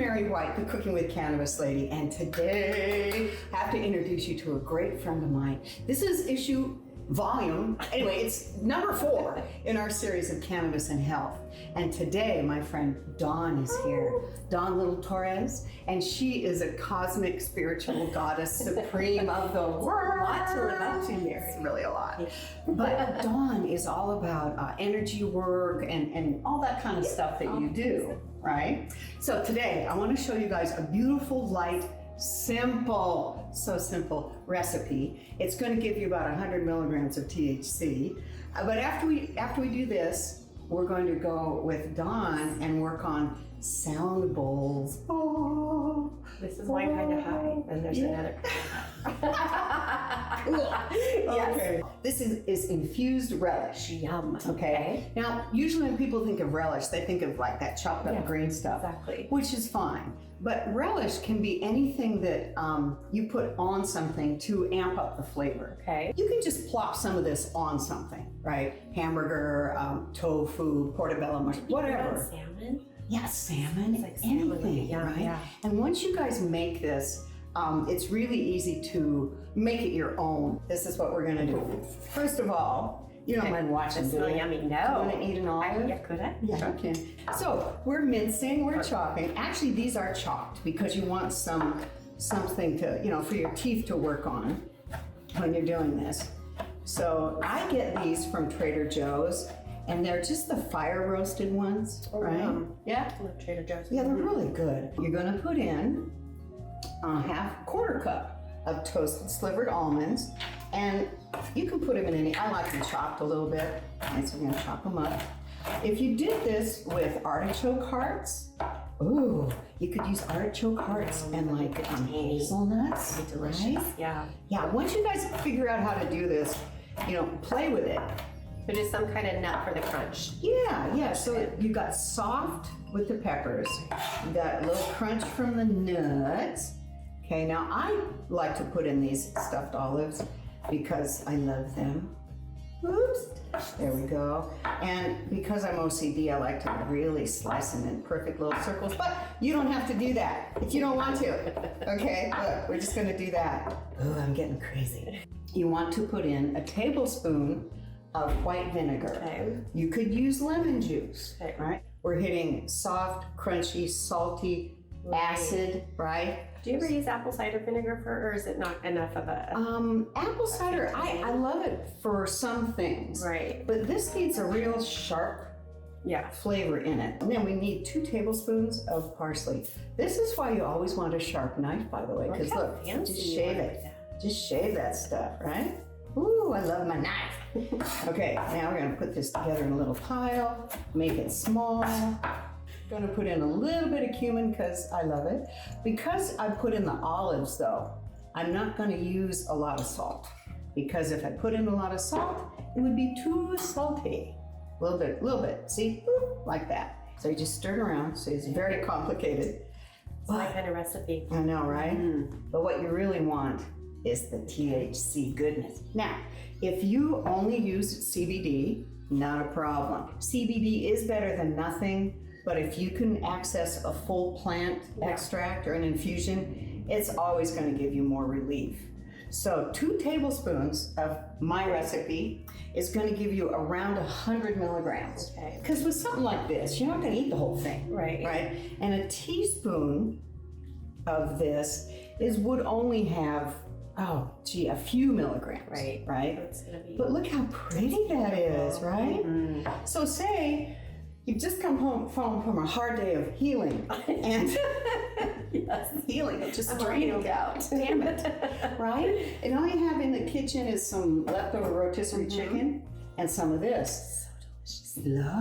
Mary White, the Cooking with Cannabis lady, and today I have to introduce you to a great friend of mine. This is anyway, it's number 4 in our series of Cannabis and Health. And today, my friend Dawn is here. Dawn Little Torres, and she is a cosmic spiritual goddess supreme of the world. A lot to live up to, Mary. It's really a lot. But Dawn is all about energy work and all that kind of stuff that you do, right? So today, I want to show you guys a beautiful, light, simple, so simple recipe. It's going to give you about 100 milligrams of THC. But after we do this, we're going to go with Dawn and work on sound bowls. Oh, this is my kind of high, and there's another kind of high. Yes. Okay. This is infused relish. Yum. Okay. Now, usually when people think of relish, they think of like that chopped up green stuff, exactly, which is fine. But relish can be anything that you put on something to amp up the flavor. Okay. You can just plop some of this on something, right? Hamburger, tofu, portobello mushroom, whatever. Salmon? Yeah, salmon, it's like anything, salmon, right? Yeah. And once you guys make this, it's really easy to make it your own. This is what we're gonna do. First of all, you don't mind watching, It's do really you? yummy. No. Do you want to eat an olive? Yeah, could I? Yeah, you can. So we're mincing, we're chopping. Actually, these are chopped because you want something to, for your teeth to work on when you're doing this. So I get these from Trader Joe's, and they're just the fire roasted ones, right? Yeah. I love Trader Joe's. Yeah, they're really good. You're gonna put in quarter cup of toasted slivered almonds, and you can put them in any, I like them chopped a little bit, and so I'm gonna chop them up. If you did this with artichoke hearts, ooh, you could use artichoke hearts and like hazelnuts, It's delicious. right? Yeah. Yeah, once you guys figure out how to do this, play with it. But it's some kind of nut for the crunch. Yeah, so you got soft with the peppers, you got a little crunch from the nuts. Okay, now I like to put in these stuffed olives because I love them. Oops, there we go. And because I'm OCD, I like to really slice them in perfect little circles, but you don't have to do that if you don't want to. Okay, look, we're just gonna do that. Oh, I'm getting crazy. You want to put in a tablespoon of white vinegar. Okay. You could use lemon juice, Okay. right? We're hitting soft, crunchy, salty, acid, right? Do you ever use apple cider vinegar or is it not enough of a... Apple cider, I love it for some things. Right. But this needs a real sharp flavor in it. And then we need 2 tablespoons of parsley. This is why you always want a sharp knife, by the way, because look, just shave it. Just shave that stuff, right? Ooh, I love my knife. Okay, now we're gonna put this together in a little pile, make it small. Gonna put in a little bit of cumin because I love it. Because I put in the olives though, I'm not gonna use a lot of salt because if I put in a lot of salt, it would be too salty. A little bit, see, Boop, like that. So you just stir it around, so it's very complicated. It's my kind of recipe. I know, right? But what you really want is the THC goodness. Now, if you only use CBD, not a problem. CBD is better than nothing, but if you can access a full plant extract or an infusion, it's always going to give you more relief. So 2 tablespoons of my recipe is going to give you around 100 milligrams. Okay. Because with something like this, you're not going to eat the whole thing. Right. And a teaspoon of this would only have a few milligrams. Right. It's gonna be... But look how pretty that is, right? So say you've just come home from a hard day of healing and healing, just draining out. Damn it, right? And all you have in the kitchen is some leftover rotisserie chicken and some of this. So delicious.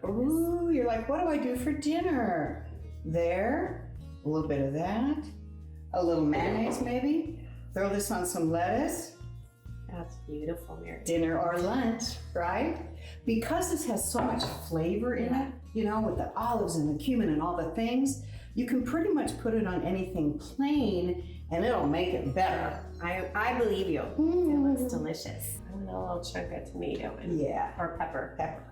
Look, ooh, you're like, what do I do for dinner? There, a little bit of that, a little mayonnaise maybe. Throw this on some lettuce. That's beautiful, Mary. Dinner or lunch, right? Because this has so much flavor in it, with the olives and the cumin and all the things, you can pretty much put it on anything plain and it'll make it better. I believe you. It looks delicious. I want a little chunk of tomato and or pepper.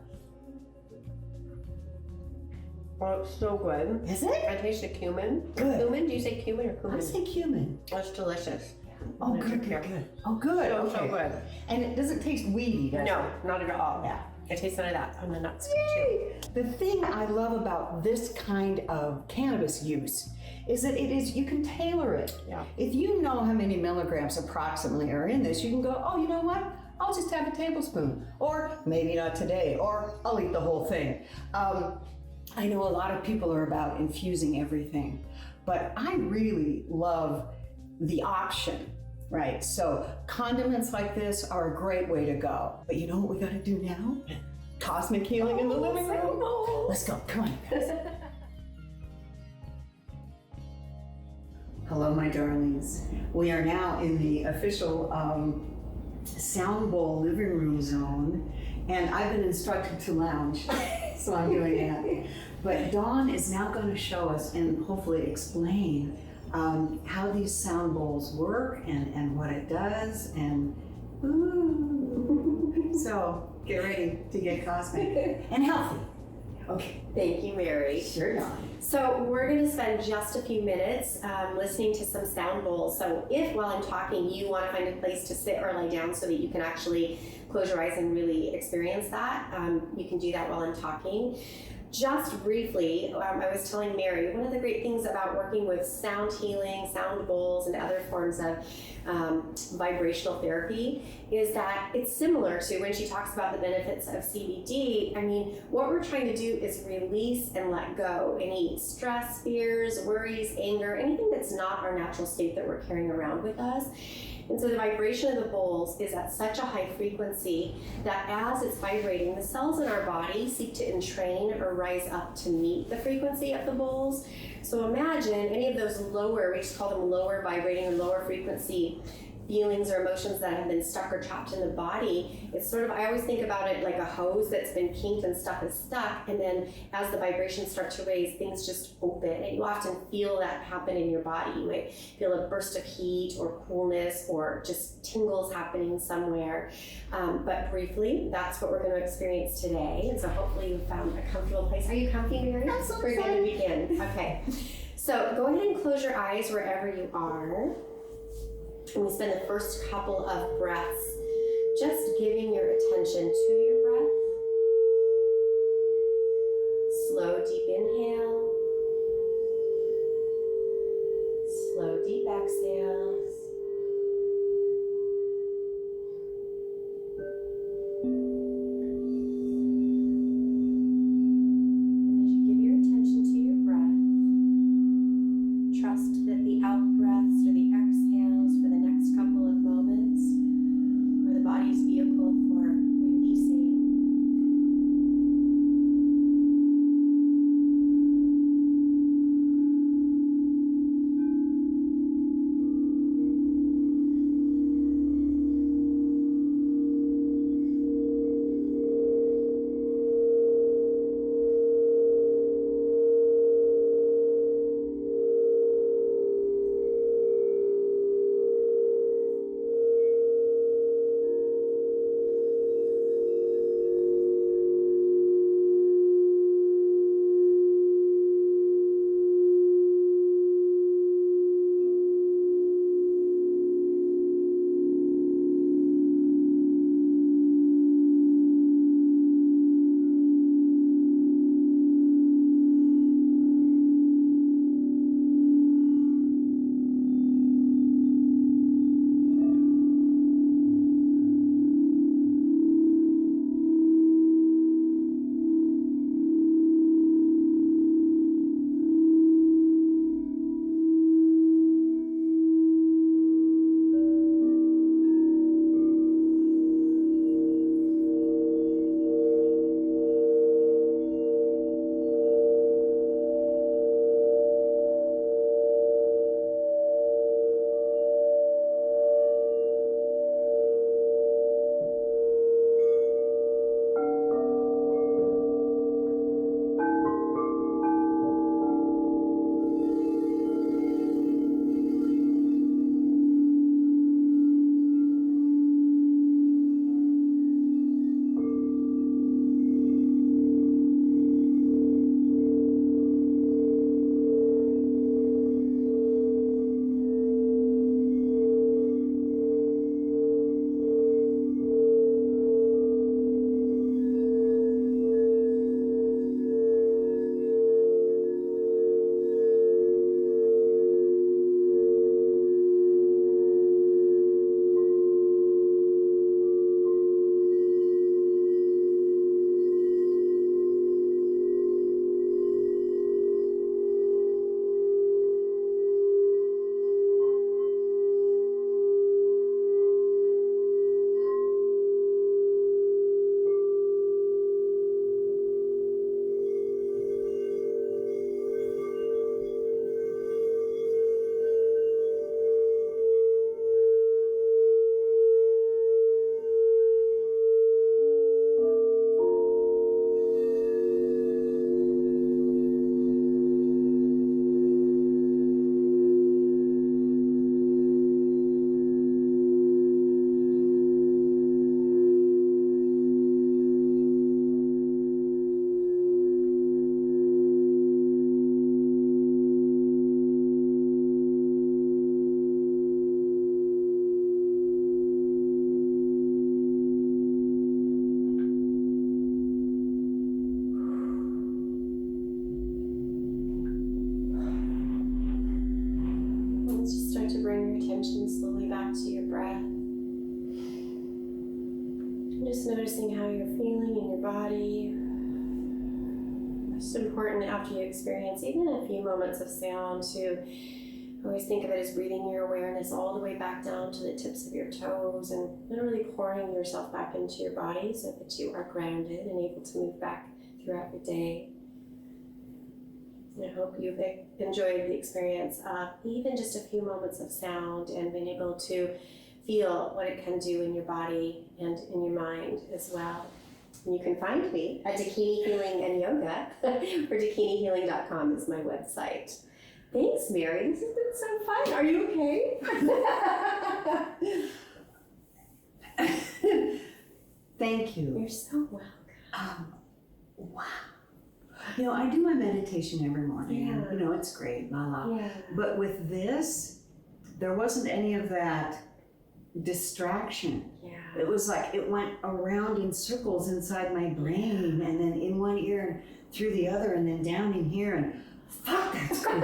Oh, it's so good. Is it? I taste the cumin. Good. Cumin? Do you say cumin or cumin? I say cumin. It's delicious. Oh, good, good, good. Oh, good. So, Okay. so good. And it doesn't taste weedy, does it? No, not at all. Yeah. It tastes none of that. And the nuts too. Yay! The thing I love about this kind of cannabis use is that you can tailor it. Yeah. If you know how many milligrams approximately are in this, you can go, oh, you know what? I'll just have a tablespoon. Or maybe not today, or I'll eat the whole thing. I know a lot of people are about infusing everything, but I really love the option, right? So condiments like this are a great way to go. But you know what we gotta do now? Cosmic healing in the living room. Let's go, come on. Hello, my darlings. We are now in the official sound bowl living room zone, and I've been instructed to lounge, so I'm doing that. But Dawn is now going to show us and hopefully explain how these sound bowls work and what it does, and ooh. So get ready to get cosmic and healthy. Okay. Thank you, Mary. Sure, Dawn. So we're going to spend just a few minutes listening to some sound bowls. So if while I'm talking you want to find a place to sit or lie down so that you can actually close your eyes and really experience that, you can do that while I'm talking. Just briefly, I was telling Mary, one of the great things about working with sound healing, sound bowls, and other forms of vibrational therapy is that it's similar to when she talks about the benefits of CBD. I mean, what we're trying to do is release and let go any stress, fears, worries, anger, anything that's not our natural state that we're carrying around with us. And so the vibration of the bowls is at such a high frequency that as it's vibrating, the cells in our body seek to entrain or rise up to meet the frequency of the bowls. So imagine any of those lower, we just call them lower vibrating or lower frequency feelings or emotions that have been stuck or trapped in the body. It's sort of, I always think about it like a hose that's been kinked and stuff is stuck, and then as the vibrations start to raise, things just open, and you often feel that happen in your body. You might feel a burst of heat or coolness or just tingles happening somewhere. But briefly, that's what we're going to experience today, and so hopefully you've found a comfortable place. Are you comfy, Mary? I'm so We're going to begin. Okay. So go ahead and close your eyes wherever you are. And we spend the first couple of breaths just giving your attention to your breath. Slow, deep inhale. Slow, deep exhales. And as you give your attention to your breath, trust that the out-breaths or the exhales for the next couple of moments are the body's vehicle for releasing. bring your attention slowly back to your breath. Just noticing how you're feeling in your body. It's important after you experience even a few moments of sound to always think of it as breathing your awareness all the way back down to the tips of your toes and literally pouring yourself back into your body so that you are grounded and able to move back throughout the day. I hope you've enjoyed the experience of even just a few moments of sound and been able to feel what it can do in your body and in your mind as well. And you can find me at Dakini Healing and Yoga, or dakinihealing.com is my website. Thanks, Mary. This has been so fun. Are you okay? Thank you. You're so welcome. Wow. You know, I do my meditation every morning. Yeah. And, you know, it's great, la la. Yeah. But with this, there wasn't any of that distraction. Yeah. It was like it went around in circles inside my brain, and then in one ear and through the other, and then down in here, and fuck, that's cool.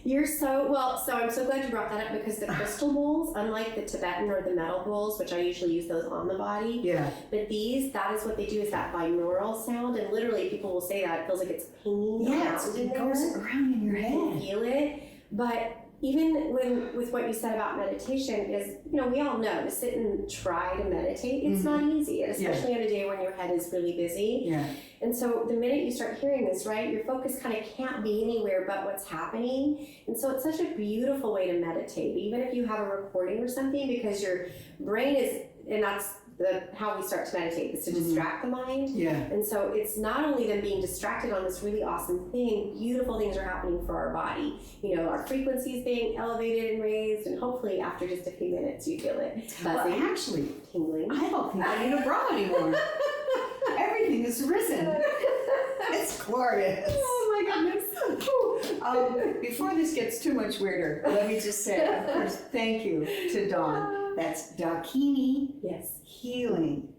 You're so well. So I'm so glad you brought that up because the crystal bowls, unlike the Tibetan or the metal bowls, which I usually use those on the body, Yeah. but these, that is what they do, is that binaural sound, and literally people will say that it feels like it's pinging around in it there. goes around in your You can head. feel it, but even with what you said about meditation is, you know, we all know to sit and try to meditate, it's not easy, especially on a day when your head is really busy. Yeah. And so the minute you start hearing this, right, your focus kind of can't be anywhere but what's happening. And so it's such a beautiful way to meditate, even if you have a recording or something, because your brain is, and that's how we start to meditate, is to distract the mind. Yeah. And so it's not only them being distracted on this really awesome thing, beautiful things are happening for our body. You know, our frequencies being elevated and raised, and hopefully after just a few minutes you feel it buzzing, Well, actually, tingling. I don't think I need a bra anymore. Everything is risen. It's glorious. Oh my goodness. Before this gets too much weirder, let me just say, of course, thank you to Dawn. That's Dakini Yes. Healing.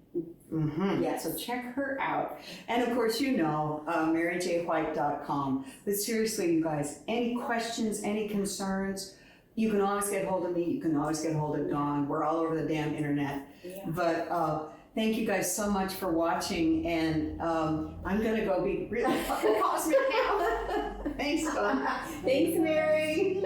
Yes. So check her out. And of course, you know, maryjwhite.com. But seriously, you guys, any questions, any concerns, you can always get hold of me. You can always get hold of Dawn. We're all over the damn internet. Yeah. But thank you guys so much for watching. And I'm going to go be really fucking cosmic now. Thanks, Dawn. Thanks, Mary.